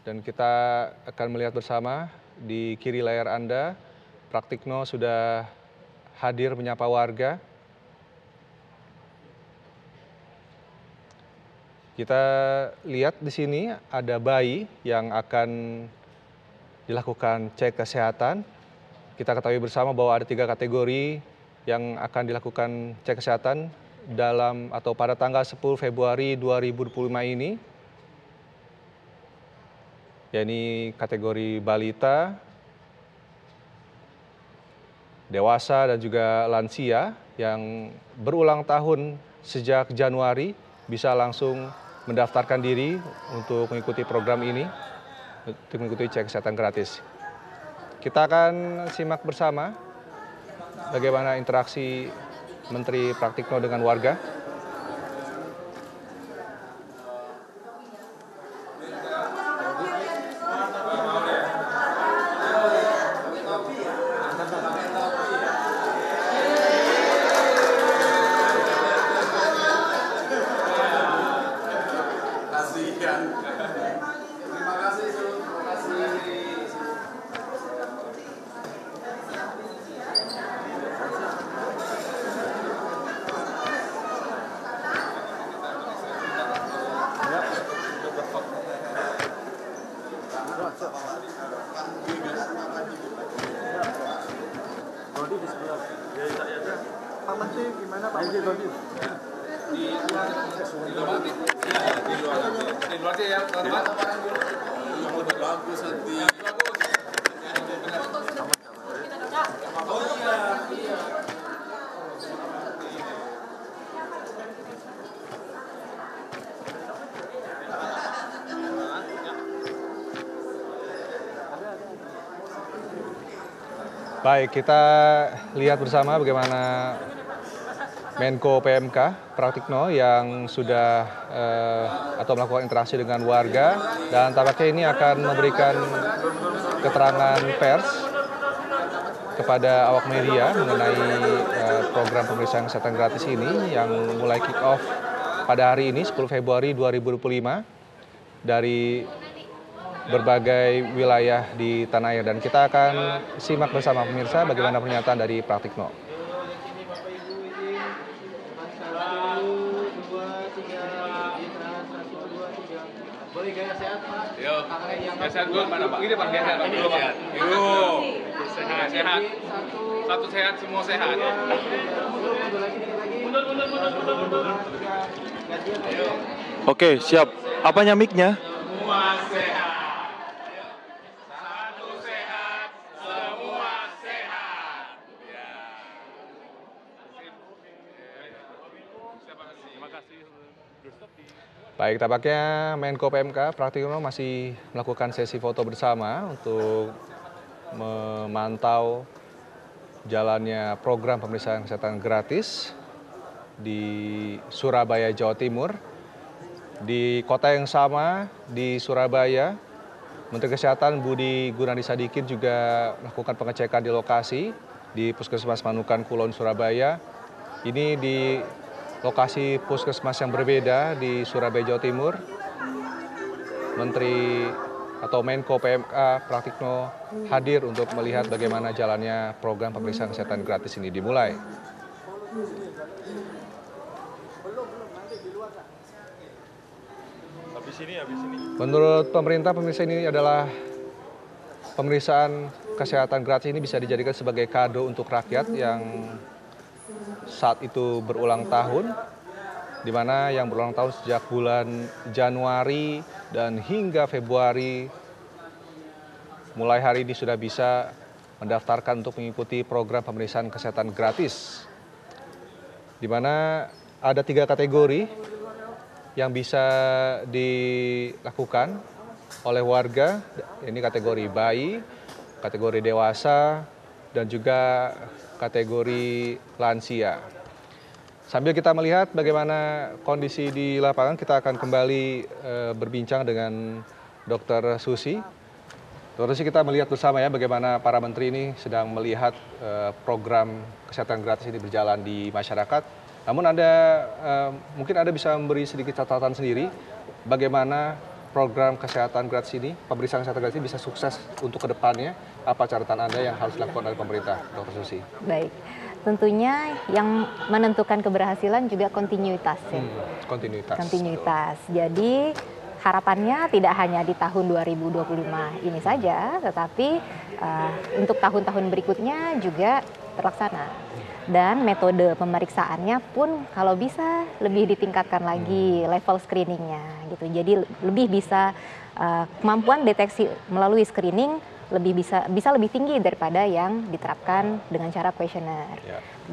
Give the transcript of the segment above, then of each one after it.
Dan kita akan melihat bersama di kiri layar Anda, Praktikno sudah hadir menyapa warga. Kita lihat di sini ada bayi yang akan dilakukan cek kesehatan. Kita ketahui bersama bahwa ada 3 kategori yang akan dilakukan cek kesehatan dalam atau pada tanggal 10 Februari 2025 ini. Yakni kategori balita, dewasa dan juga lansia yang berulang tahun sejak Januari bisa langsung mendaftarkan diri untuk mengikuti program ini, untuk mengikuti cek kesehatan gratis. Kita akan simak bersama bagaimana interaksi Menteri Praktikno dengan warga. Pak Menteri gimana Pak Menteri? Di luar ya, bagus nanti. Baik, kita lihat bersama bagaimana Menko PMK Praktikno yang sudah atau melakukan interaksi dengan warga, dan tampaknya ini akan memberikan keterangan pers kepada awak media mengenai program pemeriksaan kesehatan gratis ini yang mulai kick off pada hari ini 10 Februari 2025 dari berbagai wilayah di tanah air, dan kita akan simak bersama pemirsa bagaimana pernyataan dari Praktikno. Boleh gaya sehat Pak? Yuk, gaya sehat dulu mana Pak? Ini Pak, gaya sehat dulu Pak. Yuk, sehat. Satu sehat, semua sehat. Oke, siap. Apanya mic-nya? Semua sehat. Satu sehat, semua sehat. Terima kasih. Baik, tampaknya Menko PMK Praktikno masih melakukan sesi foto bersama untuk memantau jalannya program pemeriksaan kesehatan gratis di Surabaya, Jawa Timur. Di kota yang sama, di Surabaya, Menteri Kesehatan Budi Gunadi Sadikin juga melakukan pengecekan di lokasi di Puskesmas Manukan Kulon, Surabaya. Ini di lokasi puskesmas yang berbeda di Surabaya, Jawa Timur. Menteri atau Menko PMK Praktikno hadir untuk melihat bagaimana jalannya program pemeriksaan kesehatan gratis ini dimulai. Menurut pemerintah, pemeriksaan ini adalah pemeriksaan kesehatan gratis ini bisa dijadikan sebagai kado untuk rakyat yang saat itu berulang tahun, di mana yang berulang tahun sejak bulan Januari dan hingga Februari, mulai hari ini sudah bisa mendaftarkan untuk mengikuti program pemeriksaan kesehatan gratis, di mana ada 3 kategori yang bisa dilakukan oleh warga. Ini kategori bayi, kategori dewasa, dan juga kategori lansia. Sambil kita melihat bagaimana kondisi di lapangan, kita akan kembali berbincang dengan Dr. Susi. Dr. Susi, kita melihat bersama ya bagaimana para menteri ini sedang melihat program kesehatan gratis ini berjalan di masyarakat. Namun mungkin Anda bisa memberi sedikit catatan sendiri bagaimana program kesehatan gratis ini, pemeriksaan kesehatan gratis ini bisa sukses untuk kedepannya? Apa catatan Anda yang harus dilakukan oleh pemerintah, Dr. Susi? Baik, tentunya yang menentukan keberhasilan juga kontinuitas ya. Kontinuitas. Kontinuitas. Jadi harapannya tidak hanya di tahun 2025 ini saja, tetapi untuk tahun-tahun berikutnya juga terlaksana. Dan metode pemeriksaannya pun kalau bisa lebih ditingkatkan lagi level screeningnya gitu. Jadi lebih bisa kemampuan deteksi melalui screening lebih bisa lebih tinggi daripada yang diterapkan dengan cara kuesioner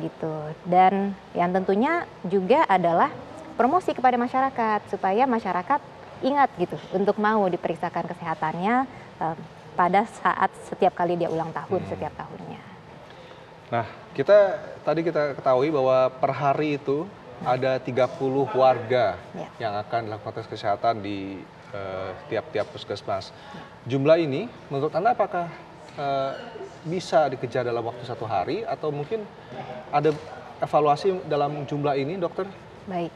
gitu. Dan yang tentunya juga adalah promosi kepada masyarakat supaya masyarakat ingat gitu untuk mau diperiksakan kesehatannya pada saat setiap kali dia ulang tahun setiap tahunnya. Nah, tadi kita ketahui bahwa per hari itu ada 30 warga yang akan dilakukan tes kesehatan di tiap-tiap puskesmas. Jumlah ini menurut Anda apakah bisa dikejar dalam waktu 1 hari atau mungkin ada evaluasi dalam jumlah ini, dokter? Baik,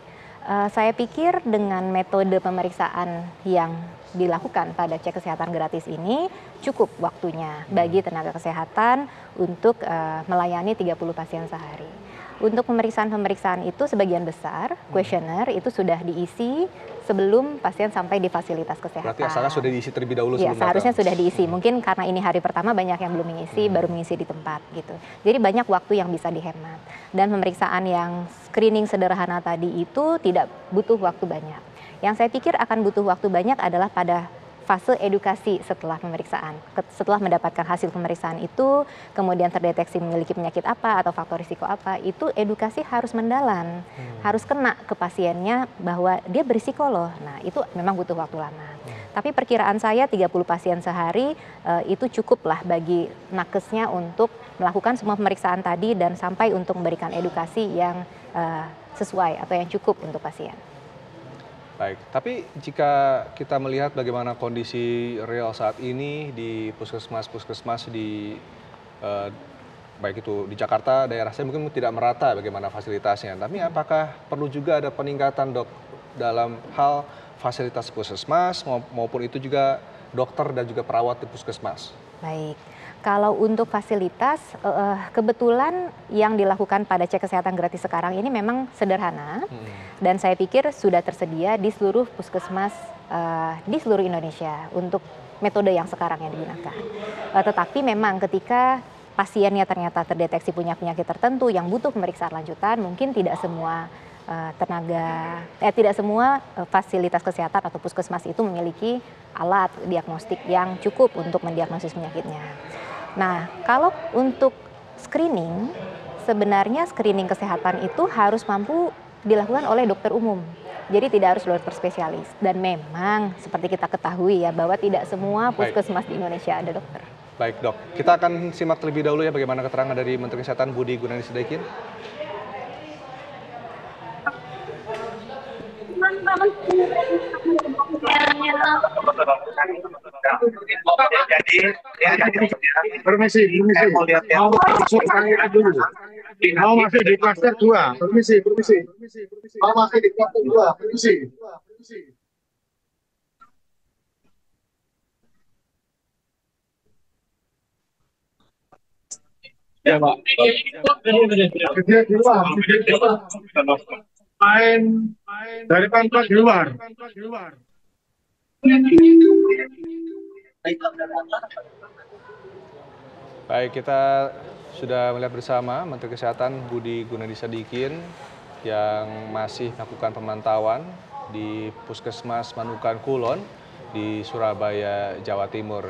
saya pikir dengan metode pemeriksaan yang dilakukan pada cek kesehatan gratis ini cukup waktunya bagi tenaga kesehatan untuk melayani 30 pasien sehari. Untuk pemeriksaan itu sebagian besar kuesioner itu sudah diisi sebelum pasien sampai di fasilitas kesehatan. Berarti asalnya sudah diisi terlebih dahulu ya, sebelum seharusnya datang. Sudah diisi. Mungkin karena ini hari pertama banyak yang belum mengisi, baru mengisi di tempat gitu. Jadi banyak waktu yang bisa dihemat. Dan pemeriksaan yang screening sederhana tadi itu tidak butuh waktu banyak. Yang saya pikir akan butuh waktu banyak adalah pada fase edukasi setelah pemeriksaan. Setelah mendapatkan hasil pemeriksaan itu, kemudian terdeteksi memiliki penyakit apa atau faktor risiko apa, itu edukasi harus mendalam, harus kena ke pasiennya bahwa dia berisiko loh. Nah, itu memang butuh waktu lama. Tapi perkiraan saya 30 pasien sehari itu cukuplah bagi nakesnya untuk melakukan semua pemeriksaan tadi dan sampai untuk memberikan edukasi yang sesuai atau yang cukup untuk pasien. Baik, tapi jika kita melihat bagaimana kondisi real saat ini di puskesmas-puskesmas di baik itu di Jakarta, daerah saya mungkin tidak merata bagaimana fasilitasnya. Tapi apakah perlu juga ada peningkatan, Dok, dalam hal fasilitas puskesmas maupun itu juga dokter dan juga perawat di puskesmas? Baik. Kalau untuk fasilitas, kebetulan yang dilakukan pada cek kesehatan gratis sekarang ini memang sederhana dan saya pikir sudah tersedia di seluruh puskesmas di seluruh Indonesia untuk metode yang sekarang yang digunakan. Tetapi memang ketika pasiennya ternyata terdeteksi punya penyakit tertentu yang butuh pemeriksaan lanjutan, mungkin tidak semua tidak semua fasilitas kesehatan atau puskesmas itu memiliki alat diagnostik yang cukup untuk mendiagnosis penyakitnya. Nah, kalau untuk screening, sebenarnya screening kesehatan itu harus mampu dilakukan oleh dokter umum. Jadi tidak harus dokter spesialis. Dan memang seperti kita ketahui ya bahwa tidak semua puskesmas di Indonesia ada dokter. Baik, Dok. Kita akan simak terlebih dahulu ya bagaimana keterangan dari Menteri Kesehatan Budi Gunadi Sadikin. Permisi. Mau masih di klaster 2. Permisi. Mau masih di klaster 2. Permisi. Ya, Pak. Kerja di luar. Main dari kantor di luar. Baik, kita sudah melihat bersama Menteri Kesehatan Budi Gunadi Sadikin yang masih melakukan pemantauan di Puskesmas Manukan Kulon di Surabaya, Jawa Timur.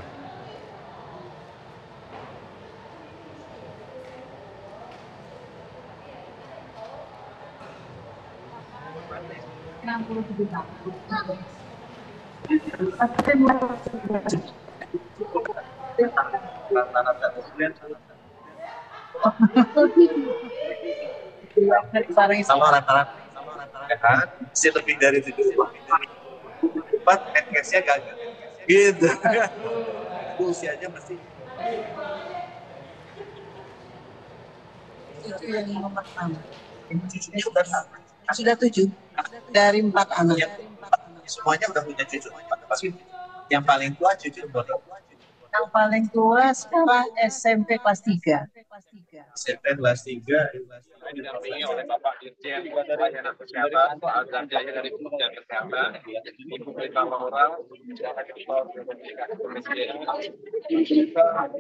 Sama rata-rata masih lebih dari 74 menkesnya gagal gitu usianya masih itu yang nomor 6 sudah 7 dari 4 anak semuanya udah punya cucu Yang paling tua jujur boleh. Yang paling tua sekarang SMP kelas 3. SMP kelas 3. Didampingi oleh Bapak Dirjen Pelayanan Kesehatan, Pak Azhar Jaya dari Kementerian Kesehatan, Ibu Rita Laura, Kepala Komunikasi Kementerian Kesehatan.